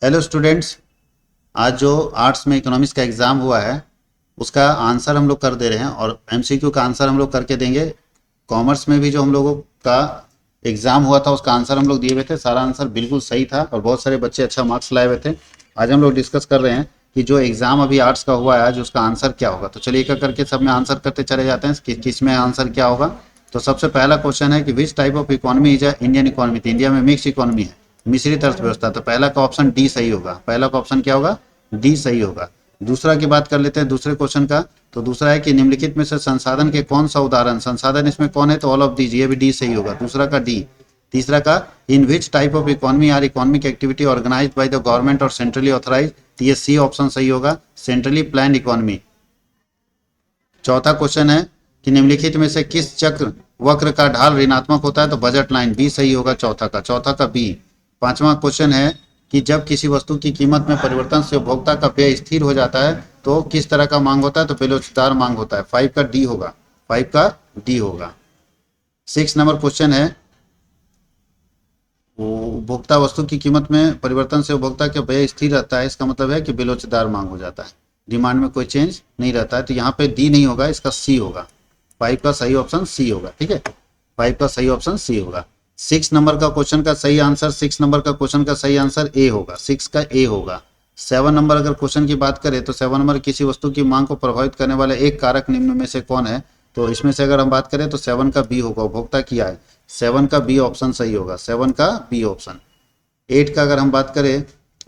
Hello students. आज जो arts में इकोनॉमिक्स का एग्ज़ाम हुआ है उसका आंसर हम लोग कर दे रहे हैं और एमसीक्यू का आंसर हम लोग करके देंगे। कॉमर्स में भी जो हम लोगों का एग्ज़ाम हुआ था उसका आंसर हम लोग दिए हुए थे, सारा आंसर बिल्कुल सही था और बहुत सारे बच्चे अच्छा मार्क्स लाए हुए थे। आज हम लोग डिस्कस कर रहे हैं कि जो एग्ज़ाम अभी आर्ट्स का हुआ है आज उसका आंसर क्या होगा। तो चलिए एक एक करके सब में आंसर करते चले जाते हैं कि किस में आंसर क्या होगा। तो सबसे पहला क्वेश्चन है कि विच type of economy is Indian economy. तो इंडिया में मिक्स इकोनॉमी है, मिश्रित अर्थव्यवस्था। तो पहला का ऑप्शन डी सही होगा। पहला का ऑप्शन क्या होगा? डी सही होगा। दूसरा की बात कर लेते हैं, दूसरे क्वेश्चन का। तो दूसरा है कि निम्नलिखित में से संसाधन के कौन सा उदाहरण, संसाधन इसमें कौन है? तो ऑल ऑफ दीज, ये भी डी सही होगा, दूसरा का डी। तीसरा का in which type of economy are economic activity organised by the government और सेंट्रली ऑथराइज्ड। तो ये सी ऑप्शन सही होगा, सेंट्रली प्लान इकोनॉमी। चौथा क्वेश्चन है कि निम्नलिखित में से किस चक्र वक्र का ढाल ऋणात्मक होता है? तो बजट लाइन, बी सही होगा, चौथा का बी। पांचवा क्वेश्चन है कि जब किसी वस्तु की कीमत में परिवर्तन से उपभोक्ता का व्यय स्थिर हो जाता है तो किस तरह का मांग होता है? तो बेलोचदार मांग होता है। 5 का डी होगा, 5 का डी होगा। 6 नंबर क्वेश्चन है, उपभोक्ता वस्तु की कीमत में परिवर्तन से उपभोक्ता का व्यय स्थिर रहता है, इसका मतलब है कि बेलोचदार मांग हो जाता है, डिमांड में कोई चेंज नहीं रहता है। तो यहाँ पे डी नहीं होगा, इसका सी होगा। 5 का सही ऑप्शन सी होगा, ठीक है, 5 का सही ऑप्शन सी होगा। 6 नंबर का क्वेश्चन का सही आंसर, 6 नंबर का क्वेश्चन का सही आंसर ए होगा, 6 का ए होगा। 7 नंबर अगर क्वेश्चन की बात करें तो 7 नंबर किसी वस्तु की मांग को प्रभावित करने वाला एक कारक निम्न में से कौन है? तो इसमें से अगर हम बात करें तो 7 का बी होगा, उपभोक्ता की आय। 7 का बी ऑप्शन सही होगा, 7 का बी ऑप्शन। 8 का अगर हम बात करें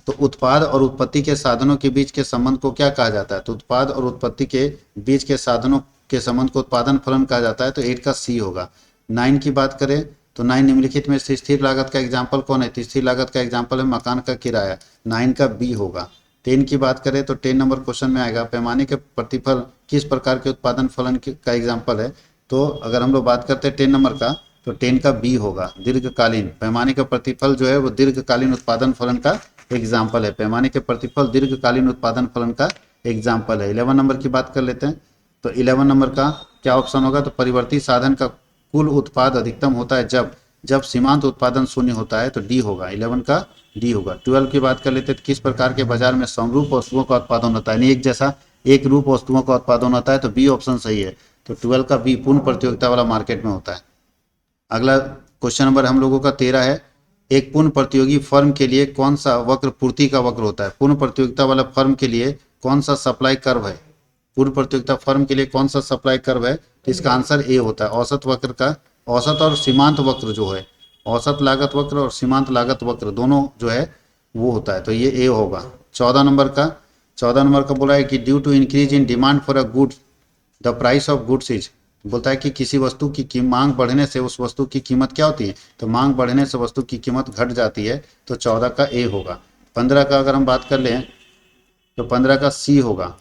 तो उत्पाद और उत्पत्ति के साधनों के बीच के संबंध को क्या कहा जाता है? तो उत्पाद और उत्पत्ति के बीच के साधनों के संबंध को उत्पादन फलन कहा जाता है। तो 8 का सी होगा। 9 की बात करें तो 9 निम्नलिखित में से स्थिर लागत का एग्जाम्पल कौन है? तो स्थिर लागत का एग्जाम्पल है मकान का किराया, 9 का बी होगा। 10 की बात करें तो 10 नंबर क्वेश्चन में आएगा पैमाने के प्रतिफल किस प्रकार के उत्पादन फलन का एग्जाम्पल है? तो अगर हम लोग बात करते हैं 10 नंबर का तो 10 का बी होगा, दीर्घकालीन। पैमाने का प्रतिफल जो है वो दीर्घकालीन उत्पादन फलन का एग्जाम्पल है, पैमाने के प्रतिफल दीर्घकालीन उत्पादन फलन का एग्जाम्पल है। 11 नंबर की बात कर लेते हैं तो 11 नंबर का क्या ऑप्शन होगा? तो परिवर्ती साधन का कुल उत्पाद अधिकतम होता है जब जब सीमांत उत्पादन शून्य होता है। तो डी होगा, 11 का डी होगा। 12 की बात कर लेते हैं तो किस प्रकार के बाजार में समरूप वस्तुओं का उत्पादन होता है, यानी एक जैसा एक रूप वस्तुओं का उत्पादन होता है। तो बी ऑप्शन सही है। तो 12 का बी पूर्ण प्रतियोगिता वाला मार्केट में होता है। अगला क्वेश्चन नंबर हम लोगों का 13 है, एक पूर्ण प्रतियोगी फर्म के लिए कौन सा वक्र पूर्ति का वक्र होता है? पूर्ण प्रतियोगिता वाला फर्म के लिए कौन सा सप्लाई कर्व है? पूर्ण प्रतियोगिता फर्म के लिए कौन सा सप्लाई कर्व है? तो इसका आंसर ए होता है, औसत वक्र का। औसत और सीमांत वक्र जो है, औसत लागत वक्र और सीमांत लागत वक्र दोनों जो है वो होता है। तो ये ए होगा। 14 नंबर का बोला है कि due to increase in demand for a good the price of goods is. बोलता है कि किसी वस्तु की मांग बढ़ने से उस वस्तु की कीमत क्या होती है? तो मांग बढ़ने से वस्तु की कीमत घट जाती है। तो 14 का ए होगा। 15 का अगर हम बात कर लें तो 15 का सी होगा,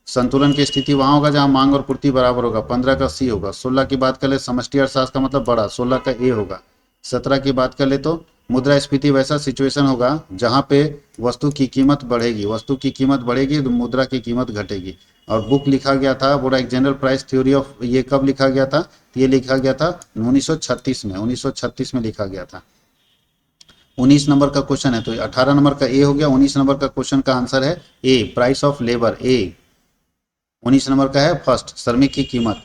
संतुलन की स्थिति वहां होगा जहां मांग और पूर्ति बराबर होगा, 15 का सी होगा। 16 की बात कर ले समष्टि अर्थशास्त्र का मतलब बड़ा, 16 का ए होगा। 17 की बात कर ले तो मुद्रास्फीति वैसा सिचुएशन होगा जहां पे वस्तु की कीमत बढ़ेगी, वस्तु की कीमत बढ़ेगी तो मुद्रा की कीमत घटेगी। और बुक लिखा गया था बोला एक जनरल प्राइस थ्योरी ऑफ, ये कब लिखा गया था? ये लिखा गया था 1936 में, 1936 में लिखा गया था। 19 नंबर का क्वेश्चन है तो 18 नंबर का ए हो गया, 19 नंबर का क्वेश्चन का आंसर है A, price of labour, A 19 number का है फर्स्ट, श्रमिक की कीमत।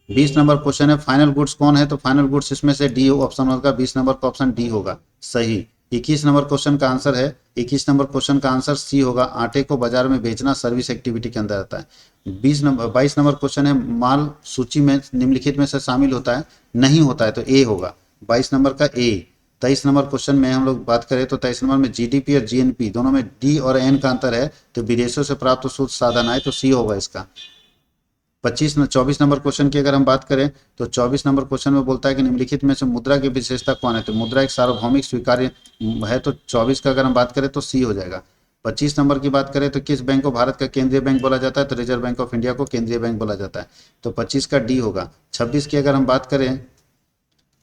20 नंबर क्वेश्चन है फाइनल गुड्स कौन है? तो फाइनल गुड्स इसमें से डी ऑप्शन होगा, 20 नंबर का ऑप्शन डी होगा सही। 21 नंबर क्वेश्चन का आंसर है, 21 नंबर क्वेश्चन का आंसर सी होगा, आटे को बाजार में बेचना सर्विस एक्टिविटी के अंदर आता है। 22 नंबर क्वेश्चन है माल सूची में निम्नलिखित में से शामिल होता है, नहीं होता है, तो ए होगा, 22 नंबर का ए। 23 नंबर क्वेश्चन में हम लोग बात करें तो 23 नंबर में जीडीपी और जीएनपी दोनों में डी और एन का अंतर है, तो विदेशों से प्राप्त शुद्ध साधन आए, तो सी होगा इसका। 24 नंबर क्वेश्चन की अगर हम बात करें तो 24 नंबर क्वेश्चन में बोलता है कि निम्नलिखित में से मुद्रा की विशेषता कौन है? तो मुद्रा एक सार्वभौमिक स्वीकार्य है, तो 24 का अगर हम बात करें तो सी हो जाएगा। 25 नंबर की बात करें तो किस बैंक को भारत का केंद्रीय बैंक बोला जाता है? तो रिजर्व बैंक ऑफ इंडिया को केंद्रीय बैंक बोला जाता है, तो 25 का डी होगा। 26 की अगर हम बात करें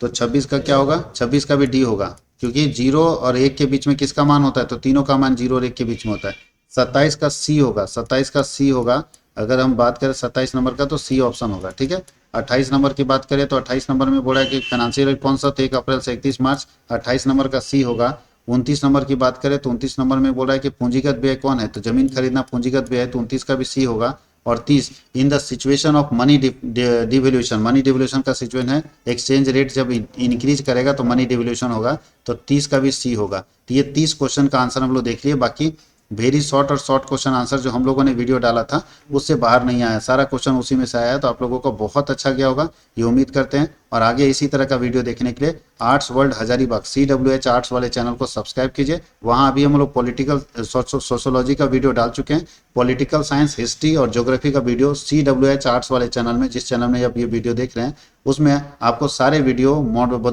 तो 26 का क्या होगा? 26 का भी डी होगा, क्योंकि 0 और 1 के बीच में किसका मान होता है? तो तीनों का मान 0 और 1 के बीच में होता है। 27 का सी होगा, 27 का सी होगा। अगर हम बात करें 27 नंबर का तो सी ऑप्शन होगा, ठीक है। 28 नंबर की बात करें तो 28 नंबर में बोला है कि फाइनेंशियल ईयर कौन सा? तो 1 अप्रैल से 31 मार्च, 28 नंबर का सी होगा। 29 नंबर की बात करें तो 29 नंबर में बोल रहा है कि पूंजीगत व्यय कौन है, तो जमीन खरीदना पूंजीगत व्यय है, तो 29 का भी सी होगा। और 30, in the situation of money devolution, money devolution का सिचुएशन है, एक्सचेंज रेट जब इंक्रीज करेगा तो मनी डिवोल्यूशन होगा, तो 30 का भी सी होगा। तो ये 30 क्वेश्चन का आंसर हम लोग देख लिए। बाकी वेरी शॉर्ट और शॉर्ट क्वेश्चन आंसर जो हम लोगों ने वीडियो डाला था उससे बाहर नहीं आया, सारा क्वेश्चन उसी में से आया है। तो आप लोगों को बहुत अच्छा गया होगा ये उम्मीद करते हैं। और आगे इसी तरह का वीडियो देखने के लिए arts world Hazaribagh CWH arts वाले चैनल को सब्सक्राइब कीजिए। वहाँ अभी हम लोग पॉलिटिकल सोशोलॉजी का वीडियो डाल चुके हैं, पॉलिटिकल साइंस, हिस्ट्री और ज्योग्राफी का वीडियो CWH आर्ट्स वाले चैनल में, जिस चैनल में आप ये वीडियो देख रहे हैं उसमें आपको सारे वीडियो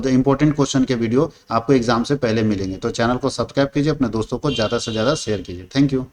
इंपॉर्टेंट क्वेश्चन के वीडियो आपको एग्जाम से पहले मिलेंगे। तो चैनल को सब्सक्राइब कीजिए, अपने दोस्तों को ज़्यादा से ज़्यादा शेयर कीजिए। Thank you.